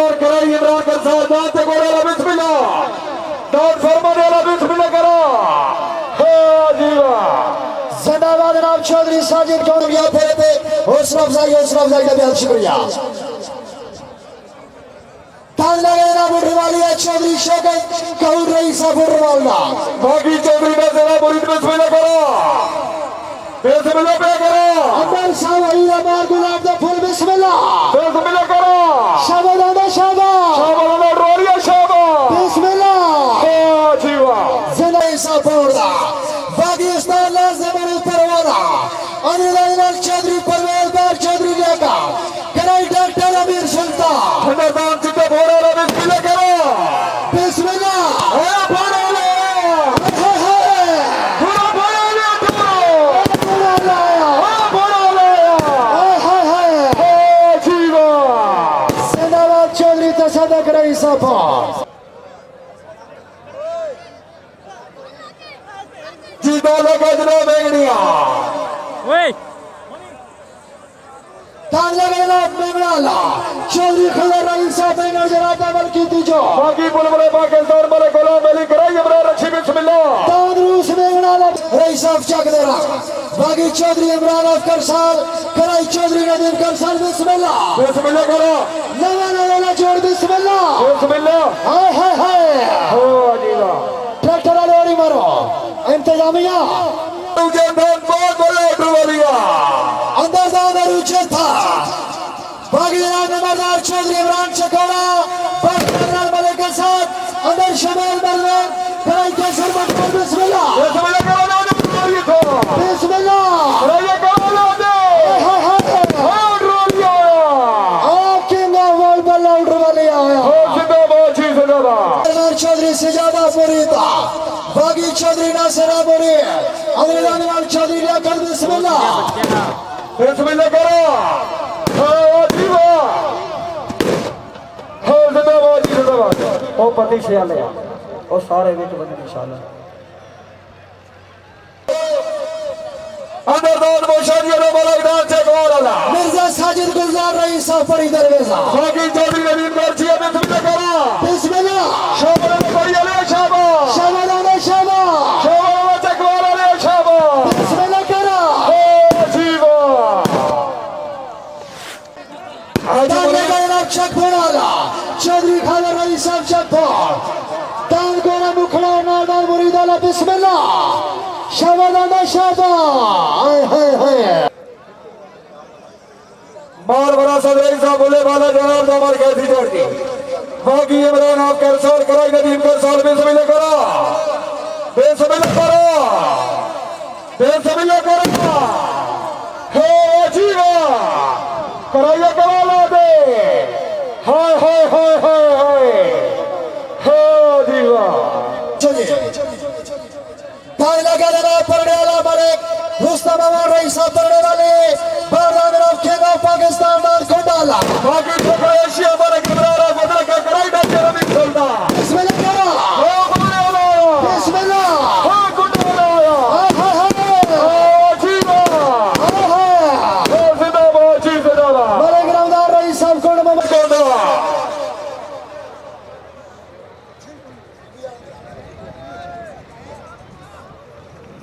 और कराई इमरान कर साहब दांत से गोला बिस्मिल्लाह दांत फरमाने वाला बिस्मिल्लाह करो हो जीवा जिंदाबाद जनाब चौधरी साजिद चौधरी या फेरे पे हौसला अफजाई का बेहद शुक्रिया तान लगे जनाब उठवाली चौधरी शौकत कहूर रईस फुटवाला बाकी चौधरी का जरा मुरीद बिस्मिल्लाह करो बिस्मिल्लाह पे करो अंबर साहब अली अमार गुलाब दा फूल बिस्मिल्लाह बिस्मिल्लाह करो शाबाश शाबाश शाबाश रोरिया शाबाश बिस्मिल्लाह हो जीवा जिंदा सा फोड़ा पाकिस्तान लाज़िम परवाना अनिल चौधरी परवेज बार चौधरी लेका कराई डॉक्टर अमीर सुल्तान खंडरदान चिट्टे फोड़ा ला बिस्मिल्लाह करो बिस्मिल्लाह हो फोड़ा ले हाय हाय पूरा फोड़ा ले पूरा पूरा लाया हो फोड़ा ले हाय हाय हाय हो जीवा जिंदाबाद चौधरी तसदक रईस सफा जीता लोग अजरा बेगड़िया ओए तान लगे जनाब मेमनाला चौधरी खल्ला रईस बेंगल जनाब अमल की तीजो बाकी बुलबुले पाकिस्तान वाले गुलाम अली कराई इमरान रशी बिस्मिल्लाह तान रूस मेमनाला रईस चक दे रहा बाकी चौधरी इमरान अफकर साल कराई चौधरी नदीम करसाल बिस्मिल्लाह बिस्मिल्लाह करो नवा नवा जोड़ बिस्मिल्लाह बिस्मिल्लाह हाय हाय हाय हो जीवा ट्रैक्टर वाले मारो इंतजार जामिया तुझे धन बहुत बड़े ड्रोलिया अंदर दादा रुचि था बागी जनाब नंबरदार चौधरी इमरान चकोड़ा बरकरार वाले के साथ अंदर शमाल बलवान कराई के सरमत पर बिस्मिल्लाह बिस्मिल्लाह चौधरी सिजादा मुरीदा बागी चौधरी नासिरा मुरी अमरीदान चौधरी लियाकत बिस्मिल्लाह बिस्मिल्लाह करो ਉਹ ਪਤੀ ਸ਼ਿਆਲੇ ਆ ਉਹ ਸਾਰੇ ਵਿੱਚ ਬੰਦੇ ਇਨਸ਼ਾਅੱਲਾ अंदर दान मोशानियों ने बोला इधर से कौन आला मिर्जा साजिद गुलजार रईस परी दरवेजा बाकी चौधरी नदीम गर्ची है बिस्मिल्लाह करो बिस्मिल्लाह शाबाश बड़ी अले शाबाश शाबाश शाबाश शाबाश चकवार अले शाबाश बिस्मिल्लाह करा ओ जीवा दाने का इनाम चक बनाला चौधरी खाला रईस चक पर दान गोरा मुखड़ा नादान मुरीदाला बिस्मिल्लाह शाबाश शाबाश हाय हाय हाय मार बड़ा सदर साहब बोले वाला जनाब दमर कैसी जोड़ती बाकी इमरान आप कर साल कराई नदीम कर साल बिस्मिल्लाह करो बिस्मिल्लाह करो हे जीवा कराइए कमाला दे हाय हाय हाय हाय हाय हे जीवा दाई लगा देना पड़ने वाला मलिक रुस्तम अमर रईस पड़ने वाले बारदान ऑफ किंग ऑफ पाकिस्तान दान को डाला बाकी तो एशिया वाला किमरारा बदल का कराई ना तेरा भी खोलता बिस्मिल्लाह करा ओ बोले वाला बिस्मिल्लाह हां गुड वाला हाय हाय ओ जीवा हाय हाय ओ जिंदाबाद जी जिंदाबाद मलिक रमदान रईस को नमस्कार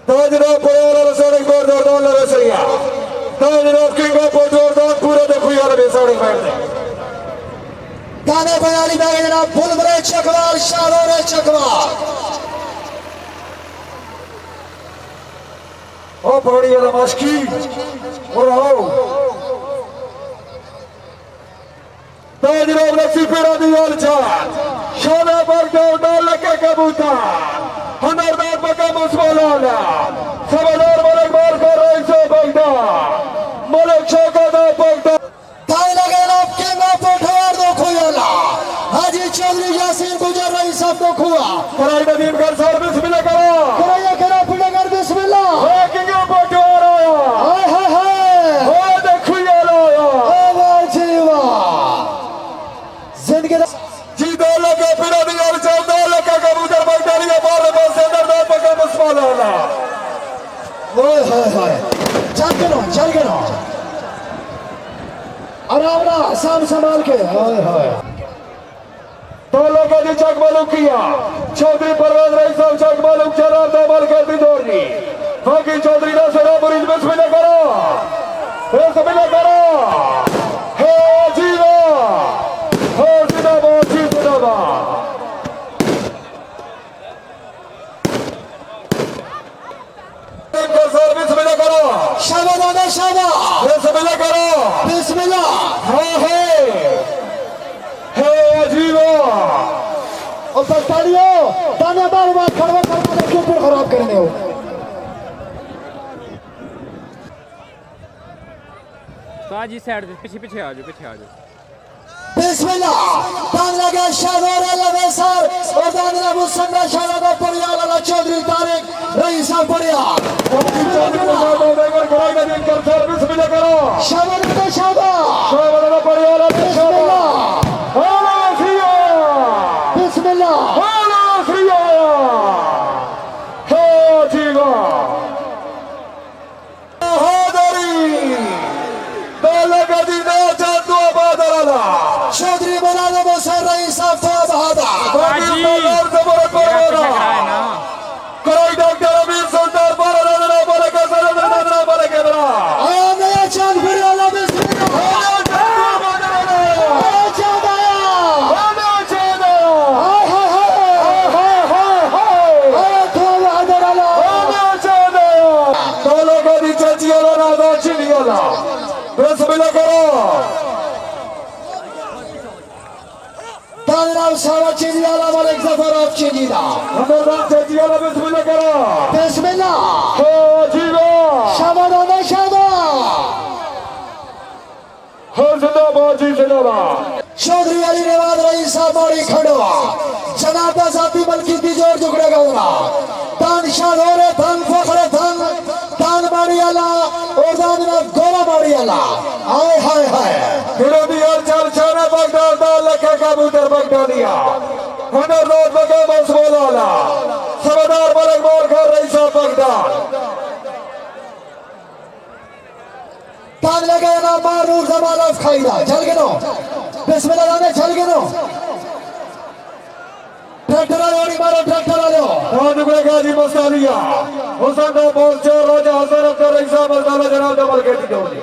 ताजराव पयाला रसोड़ी को जोरदार रसैया ताजराव किंग को जोरदार पूरा देखो यार बेसोड़ी बैठ दे गाने बयाली में जनाब बुलबुले चकवाल शालोरे चकवाल ओ बड़ी वाला मस्की और आओ ताजराव रसी पेड़ा दियाल छा शाना पर दो डाल के कबूतर हनरदार बका मुस्माना सबदार मलिक मार कर रईस बगदा मलिक शौकत बगदा दाई लगा देना किंग ऑफ पठवार दो खुयाला हाजी चौधरी यासीन गुजर रईस को खुआ कराई नदीम कर सर बिस्मिल्लाह करो कराया करा पुणगर बिस्मिल्लाह ओ किंग पटवार आया हाय हाय हाय ओ देखो यार आया ओ वाह जीवा जिंदगी जी दो लगे फिर दियाल चल दो लगे कबूतर बैठालिया बार बार से दरदार बका मुस्माना ओए हाय हाय चल के नो आराम ना साम संभाल के हाय हाय दो लोगों ने चक मालूम किया चौधरी परवेज रईस साहब चक मालूम जनाब दमल कर दी जोड़नी बाकी चौधरी ना सरा मुरीद बिस्मिल्लाह करो हे जीवा हो जिंदाबाद जी जिंदाबाद बिस्मिल्लाह करो शाबाश शाबाश बिस्मिल्लाह करो बिस्मिल्लाह हाँ हे जीवा और बस्तालियो दाने बार खड़वा करने के ऊपर खराब करने हो साजी साइड पीछे पीछे आ जाओ बिस्मिल्लाह दान लगा शाहर लवेसर और दान लगा मुसन्ना शाहदा परियाल वाला चौधरी तारिक रईस परिया बिस्मिल्लाह करो शाबाश शाबाश शाबाश परियाल बिस्मिल्लाह बिस्मिल्लाह चौधरी बना दो बसर रईस बहादा कराई डॉक्टर अमीर सुल्तान बोले के नया चांद फिर वाला बिस्मिल्लाह जनाब सावा चीनी वाला मलिक जफर ऑफ चीनी दा खबरदार चेची वाला बिस्मिल्लाह करो बिस्मिल्लाह हो जीवा शाबाश शाबाश हो जिंदाबाद जी जिंदाबाद चौधरी अली नवाज रईस साहब मोड़ी खड़वा जनाब जाती बल्कि की जोर जुगड़े गौरा तान शादोरे थान फखरे थान तान बाड़ी आला और दान गोरा बाड़ी आला हाय हाय हाय विरोधी और चल छाना बगदाद दा लखे कबूतर बगदादिया हुनर रोड बगे बस बोलाला सबदार मलिक मोर कर रईस बगदाद तान लगे ना मारूफ जमाना खाईदा चल के नो बिस्मिल्लाह ने चल के नो ट्रैक्टर वाली मारो ट्रैक्टर वाले कौन को गाजी मस्तानिया हुसैन दा बोल चोर राजा हसन अख्तर रईस मर्दाना जनाब दा मलके दी जोड़ी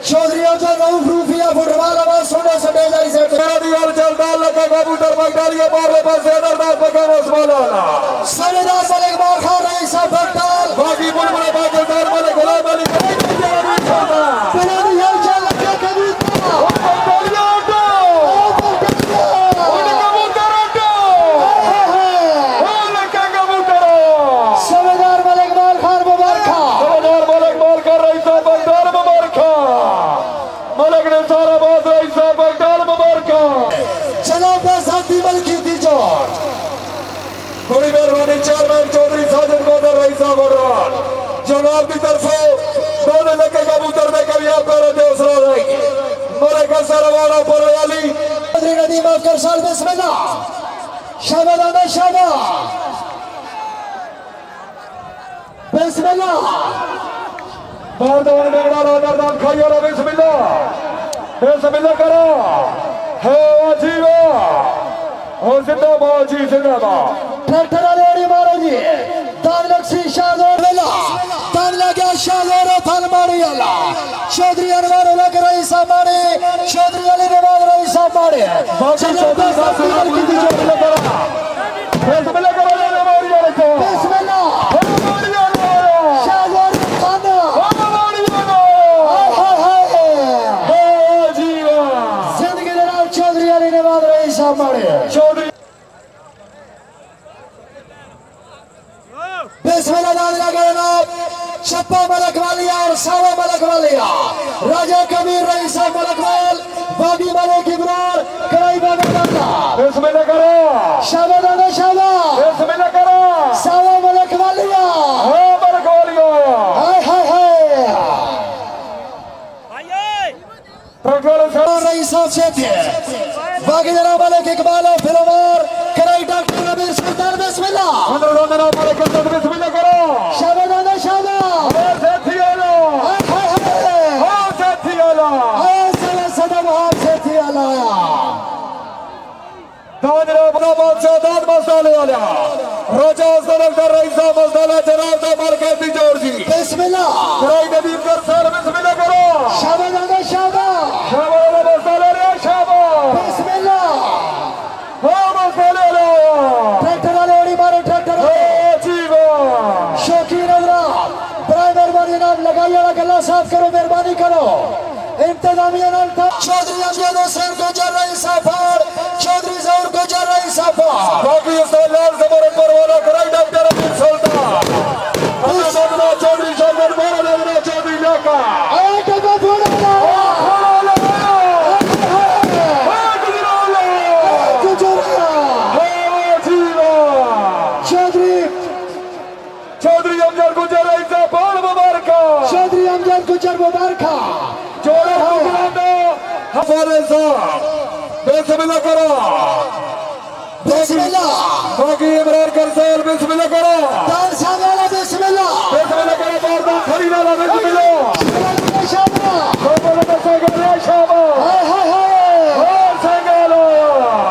चौधरी अब्दुल रऊफ रूफिया फुटबॉल आवाज सुनो सटेदारी से विरोधी और चल दा लखे कबूतर बगदादिया मारले पास दरदार बगे बस बोलाला सरदार मलिक मोर खान रईस बगदाद बाकी बुलबुल बागदार मलिक गुलाम अली बिलादी हल चल के कबूतर सरदार मलिक मोर खान मुबारक सरदार मलिक मोर कर रईस बगदार मुबारक मलिक ने सारा बात रईस बगदार मुबारक जनाब साथी बल्कि दी जोर बड़ी मेहरबानी चेयरमैन चौधरी साजिद गोदर रईस बड़वाल जनाब की तरफ दोनों लगे कबूतर में कभी आप कर दूसरा रहेंगे मलिक सरवाना पर अली चौधरी नदीम अफकर साल बिस्मिल्लाह शाबाश शाबाश बिस्मिल्लाह बारदान बेगड़ा राजदान खाइयो रे बिस्मिल्लाह बिस्मिल्लाह करो हे जीवा हो जिंदाबाद जी जिंदाबाद ट्रैक्टर वाले ओड़ी मारो जी तान लक्ष्मी शाहजोर वेला तान लगे शाहजोर थान मारी आला चौधरी अनवर लग रईस मारे चौधरी अली नवाज रईस मारे चौधरी साहब की दी जोड़ लगा बिस्मिल्लाह करो रे मोरी वाले को बिस्मिल्लाह हो मोरी वाले शाहजोर खान हो मोरी वाले हाय हाय हो जीवा जिंदगी जनाब चौधरी अली नवाज रईस मारे चौधरी बिस्मिल्लाह दाद लगे जनाब छप्पा मलक वालिया और सावा मलक वालिया राजा कबीर रईस मलक वाल बाबी मलिक इब्रार कराई बाबा दादा बिस्मिल्लाह करो शाबाश दादा शाबाश बिस्मिल्लाह करो सावा मलक वालिया हो मलिक वालिया हाय हाय हाय ट्रैक्टर से रईस से थे बाकी जनाब मलिक इकबाल और फिलवार कराई डॉक्टर नबीर सुल्तान बिस्मिल्लाह अंदर अंदर मलिक बिस्मिल्लाह करो शाबाश दादा शाबाश हो साथी आला हाय हाय हाय हो साथी आला हाय सला सदा वहां से थी अलाया दादरा अपना बादशाह दाद मसाले वाला राजा हसन अख्तर रईस मसाला जनाब दा मलके दी जोड़ जी बिस्मिल्लाह कराई नदीम कर सर बिस्मिल्लाह करो शाबाश दादा शाबाश शाबाश मसाले रे शाबाश बिस्मिल्लाह हो मसाले रे ट्रैक्टर वाले ओड़ी मारो ट्रैक्टर हो जीवा शौकीन हजरात बराए मेहरबानी नाम लगाइए वाला गला साफ करो मेहरबानी करो इंतजामिया नाम था चौधरी अमजद हुसैन गुजर रईस अफार चौधरी जहूर गुजर रईस अफार बाकी लाल जबर परवाना कराई डॉक्टर अमीर सुल्तान अब्दुल चौधरी शौकत मोहम्मद चौधरी लाका आया टका फोड़ा चौधरी अमजद गुजर रईस अफार मुबारक चौधरी अमजद गुजर मुबारक जोड़ा हमारे साथ बिस्मिल्लाह करो बिस्मिल्लाह बाकी इमरान करसल बिस्मिल्लाह करो दान साहब वाला बिस्मिल्लाह बिस्मिल्लाह करो बारदान खड़ी वाला बिस्मिल्लाह शाबाश खबर में सगले शाबाश हाय हाय हाय हो सगलो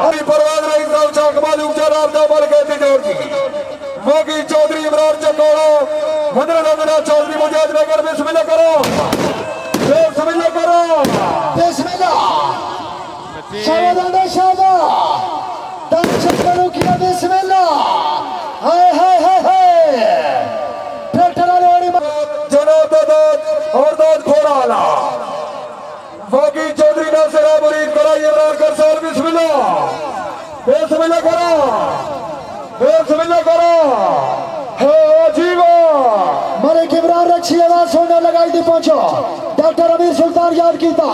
अभी परवान रईस साहब चाकमाल उच्चार आपदा बल कहते जोड़ी बाकी चौधरी इमरान चकोड़ा मंदरा चौधरी मुजाहिद नगर बिस्मिल्लाह करो बिस्मिल्लाह करो बिस्मिल्लाह शाबाश शाबाश दान चक्करों किया बिस्मिल्लाह हाय हाय हाय हाय ट्रैक्टर वाले ओड़ी जनाब दाद और दाद खोड़ा बाकी चौधरी नासिर मुरीद कराई इमरान करसल बिस्मिल्लाह बिस्मिल्लाह करो बिस्मिल्लाह करो हो जीवा मलिक इमरान रक्षी आवाज सुनने लगाई थी पहुंचो डॉक्टर अमीर सुल्तान याद कीता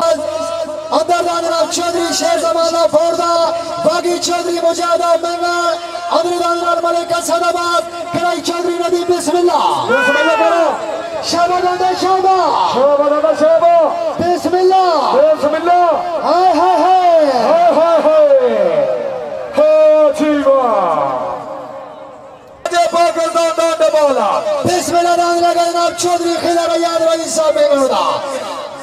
अंदर दानराव चौधरी शेर जमाना फोड़दा बागी चौधरी मुजाहिदा महंगा अंदर दानराव मलिक सदाबाद कराई चौधरी नदी बिस्मिल्लाह बिस्मिल्लाह करो शाबाश शाबाश शाबाश शाबाश बिस्मिल्लाह बिस्मिल्लाह हाय हाय हाय हाय हाय हाय हो जीवा जे पाकिस्तान दा डबाला बिस्मिल्लाह दानराव जनाब चौधरी खिला याद रही साहब बेगोड़ा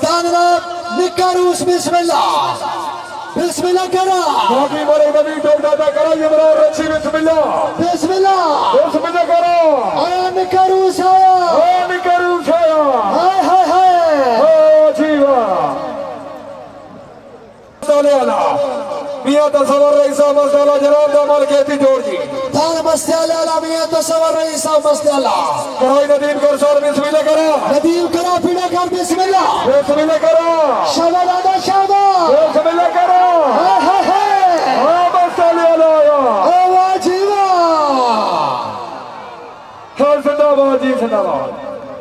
दानराव निकारूस बिस्मिल्लाह बिस्मिल्लाह करा बाकी बड़े नबी दादा करो इमरान रक्षी बिस्मिल्लाह बिस्मिल्लाह बिस्मिल्लाह करो आया निकारूस आया हो निकरू छाया हाय हाय हाय हो जीवा साले वाला मियां तसवर रईसा मसाला जनाब दामल कहती जोड़ जी दान मस्ते आला मियां तसवर रही साहब मस्ते आला कराई नदीम कर सर बिस्मिल्लाह करो नदीम करा पीड़ा कर बिस्मिल्लाह बिस्मिल्लाह करो शाबाश शाबाश बिस्मिल्लाह करो हाय हाय हाय हो मसाले वाला आवाज जीवा हो जिंदाबाद जी जिंदाबाद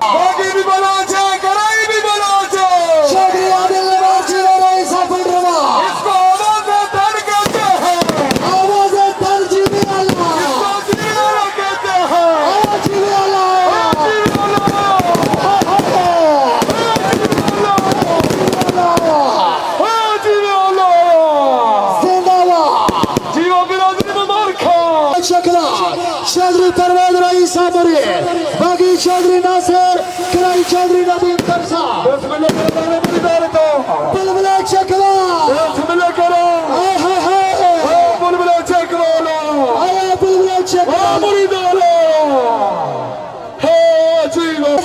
बाकी भी बोलो छे कराई भी बोलो छे चौधरी आदिल नवाज जी रही साहब रवा इसको आवाज धन कहते हैं आवाज तरजीह अल्लाह इसको जीवा कहते हैं आवाज जीवा अल्लाह हाय हाय शक्ला चौधरी परवेज रही सामरी बागी चौधरी नासिर कराई चौधरी नदीम तरसा बुलबुला चकला हाय हाय हाय आया बुलबुला चकला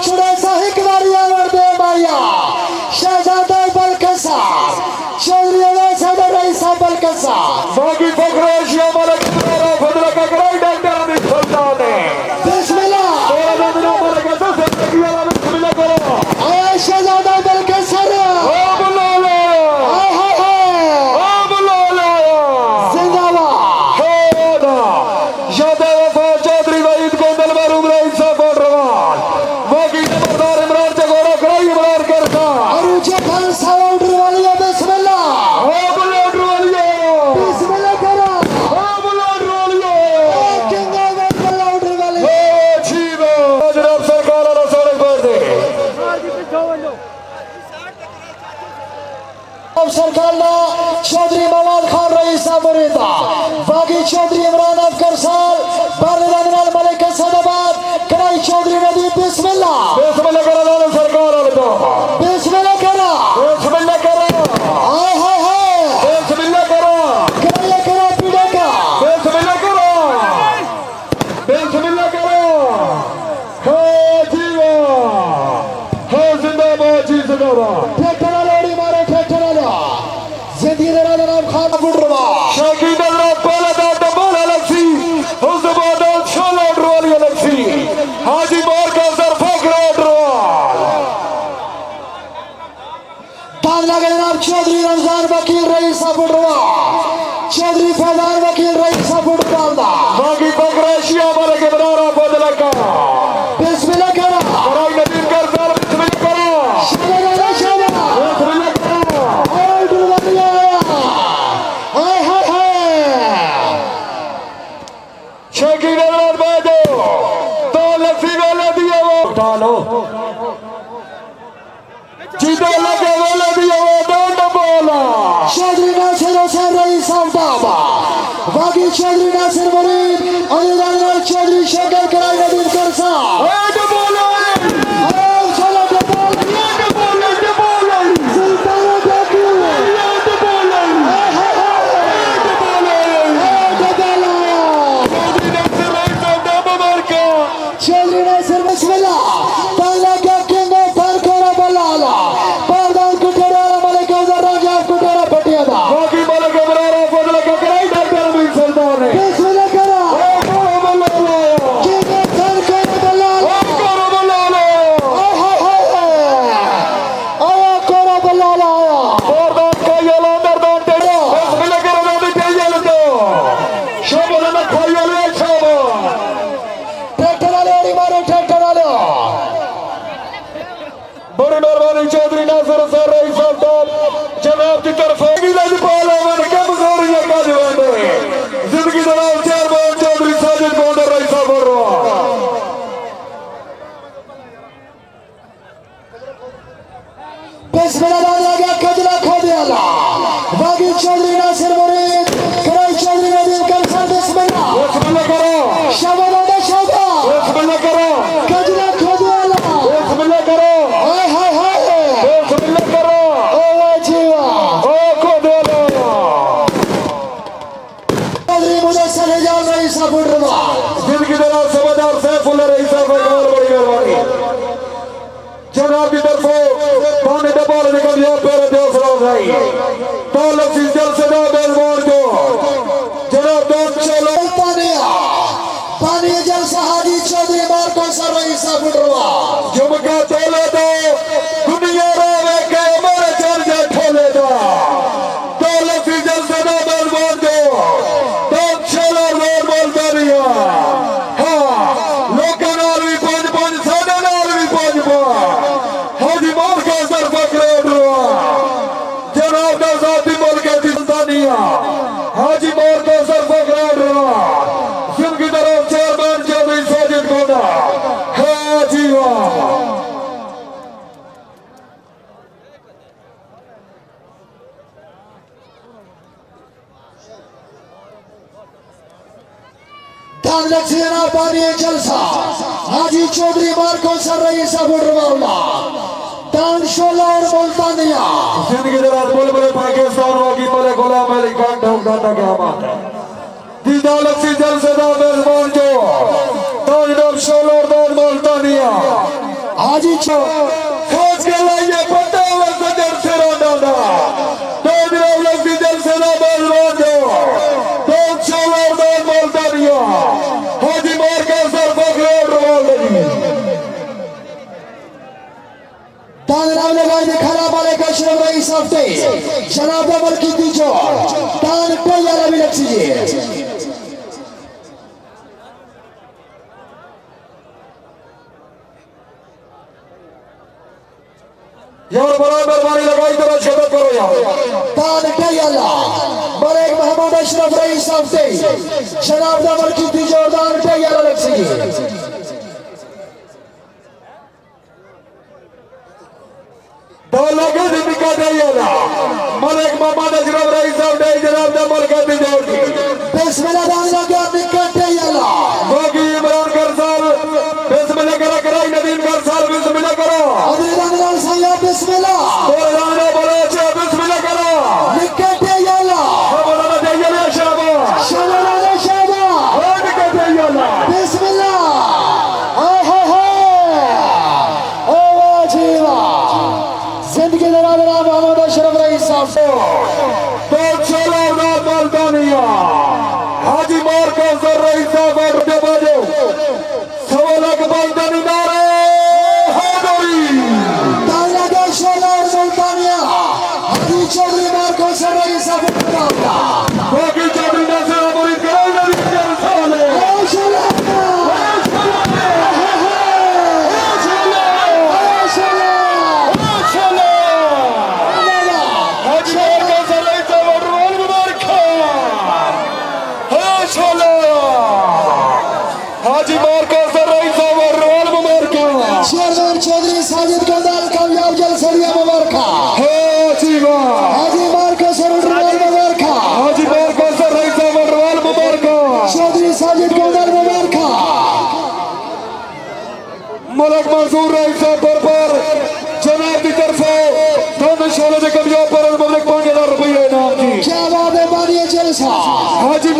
छुड़ा साहिक वारिया वर्दे माया शहजादा बलकसा चौधरी आवाज सादा रही साहब बलकसा बिस्मिल्लाह आया शहजादा बलकसा हाय हाय हाय जिंदाबाद चौधरी वहीद गोंदल मरूम रईस साहब रवाल बाकी नंबरदार इमरान चगोरा कराई इमरान करता अरुजा खान साउंड वाली बिस्मिल्लाह बिस्मिल्लाह करा किंग ऑफ साउंड वाली जनाब सरकार वाला सड़क पर दे अब सरकार ना चौधरी मवाद खान रही सामरीदा बागी चौधरी इमरान अफकर साल बारदान मलिक सदाबाद कराई चौधरी नदी बिस्मिल्लाह बिस्मिल्लाह करा लाल सरकार वाले तो बिस्मिल्लाह करा बिस्मिल्लाह करा हाय हाय हाय बिस्मिल्लाह करा कराया करा पीड़ा का बिस्मिल्लाह करा बिस्मिल्लाह करा हो जीवा हो जिंदाबाद जी जिंदाबाद ठेठरा लोड़ी मारे ठेठरा ला जिंदगी दरा जनाब खान गुडरवा शाकीद अल्लाह पहला दादा बोला लक्सी उस बाद छोला ड्रोल या लक्सी हाजी मार का सर फकरा ड्रोल ताज लगे जनाब चौधरी रमजान वकील रईस गुडरवा चौधरी फैजान वकील रईस गुडरवा बाकी फकरा शिया वाले के बनारा बदला का बिस्मिल्लाह करा कराई नदीम कर सर बिस्मिल्लाह करा शाबाश शाबाश बिस्मिल्लाह करा हाय गुडरवा हाय हाय हाय शाकीद अल्लाह बाजो तो लक्सी वाला दिया वो उठा लो जीतो लगे वाला दिया वो डोंट बोला चौधरी नासिर हुसैन रईस दाबा बागी चौधरी नासिर मुरीद अनुदान चौधरी शेखर कराई नदीम करसा डोंट बोला आराम चलो डबल सुल्तान डाकू डोंट बोला हाय हाय हाय डबल चौधरी नासिर बिस्मिल्लाह ताला क्या किंग ऑफ फरकोरा बलाला परदान कुटेरा मलिक राजा कुटेरा पटियादा बाकी वाले के बनारा बदला का कराई डॉक्टर अमीर सुल्तान ने बिस्मिल्लाह करा किंग ऑफ भाई चौधरी नासिर हुसैन रईस साहब टॉप जनाब की तरफ लजपाल अमन कमजोरी का जवान जिंदगी जनाब चेयरमैन चौधरी साजिद गोंडर रईस साहब कजरा खोदियाला बागी चौधरी नासिर मुरीद कराई चौधरी नदीम कलसर बिस्मिल्लाह बिस्मिल्लाह करो शाबाश शाबाश बिस्मिल्लाह करो कजरा खोदियाला बिस्मिल्लाह करो हाय हाय हाय बिस्मिल्लाह करो ओ वाह जीवा ओ खोदियाला चौधरी मुदस्सिर हिजाज रईस साहब फुटबॉल जिनकी जनाब समादार सैफुल्लाह रईस साहब बड़ी मेहरबानी जनाब की तरफ पानी डबाल निकल गया पेरे देश भाई तालब इस जल से मेहमान को जनाब दोस्त चलो पानी जल सहाजी चौधरी मार्को सर रईस साहब फुटबॉल झुमका तोले दो दुनिया रोवे के हमारे चर्चा खोले दो तालब इस जल से मेहमान को दोस्त चलो नॉर्मल करिया हाँ लोगों नाल भी पांच साढ़े नाल भी पांच हाजी मार्को सर फकरे उठवा जनाब का साथी बोल के दिलदानिया हाजी मार्को सर फकरे उठवा जिनकी तरफ चेयरमैन चौधरी साजिद गोंडा हाजी वाह दान लक्ष्मीना पानी जलसा हाजी चौधरी मार्को सर रईस साहब फुटबॉल दान शोला और मुल्तानिया जिंदगी दराज बुलबुल पाकिस्तान वाकी मरे गुलाम अली खान ढोंगदाता क्या बात है दीदा लक्ष्मी जल से दा मेजबान जो ताजनब शोला और दान मुल्तानिया हाजी खोज के लाइए पता हुआ सजर से राना ताजनब लक्ष्मी जल से दा मेजबान जो दान शोला और दान मुल्तानिया हाजी मार के सर फकरे रोल लगी दान राव लगाई ने खरा वाले का शरम रईस साहब थे शराब अमल की दीजो दान पे यार भी लक्ष्मी जी यार बड़ा मेहरबानी लगाई तरह शब्द करो यार दान पे यार बड़े मोहम्मद अशरफ रईस साहब थे शराब अमल की दीजो दान पे यार लक्ष्मी जी दो लगे दीपिका देला मलिक मोहम्मद अशरफ रईस साहब ने जनाब दा मलका दी जोड़ी बिस्मिल्लाह दान लगा निकट यार बाकी इमरान करसाल बिस्मिल्लाह करा कराई नदीम करसाल बिस्मिल्लाह करो अदरी दान साया बिस्मिल्लाह और राणा बोले छे बिस्मिल्लाह करो निकट यार बोला देला शाबाश शराब शाबाश और निकट देला बिस्मिल्लाह हाय हाय ओ वाह जीवा जिंदगी दराज मोहम्मद अशरफ रईस साहब तो चलो ना मल्दानिया हाजी मार को सर रईस साहब और जबाजो सवालक मल्दानी नारे हादरी ताला का शोला और मुल्तानिया हाजी चौधरी मार्को सर रईस साहब फुटबॉल बाकी चौधरी नासिर मुरीद कराई नदी के सवाले ओ शोला हाजी मार को सर रईस साहब और रोल मुबारका चेयरमैन चौधरी साजिद गोंडल कामयाब जलसरिया मुबारका हाजी वाह हाजी मार्को सर रोल मुबारका हाजी मार को सर रईस साहब और रोल मुबारका चौधरी साजिद गोंडल मुबारका मलक मंसूर रईस साहब पर जनाब की तरफ दोनों शोले के कब्जा पर मलिक 5000 रुपये इनाम की क्या बात है मानिए जलसा हाजी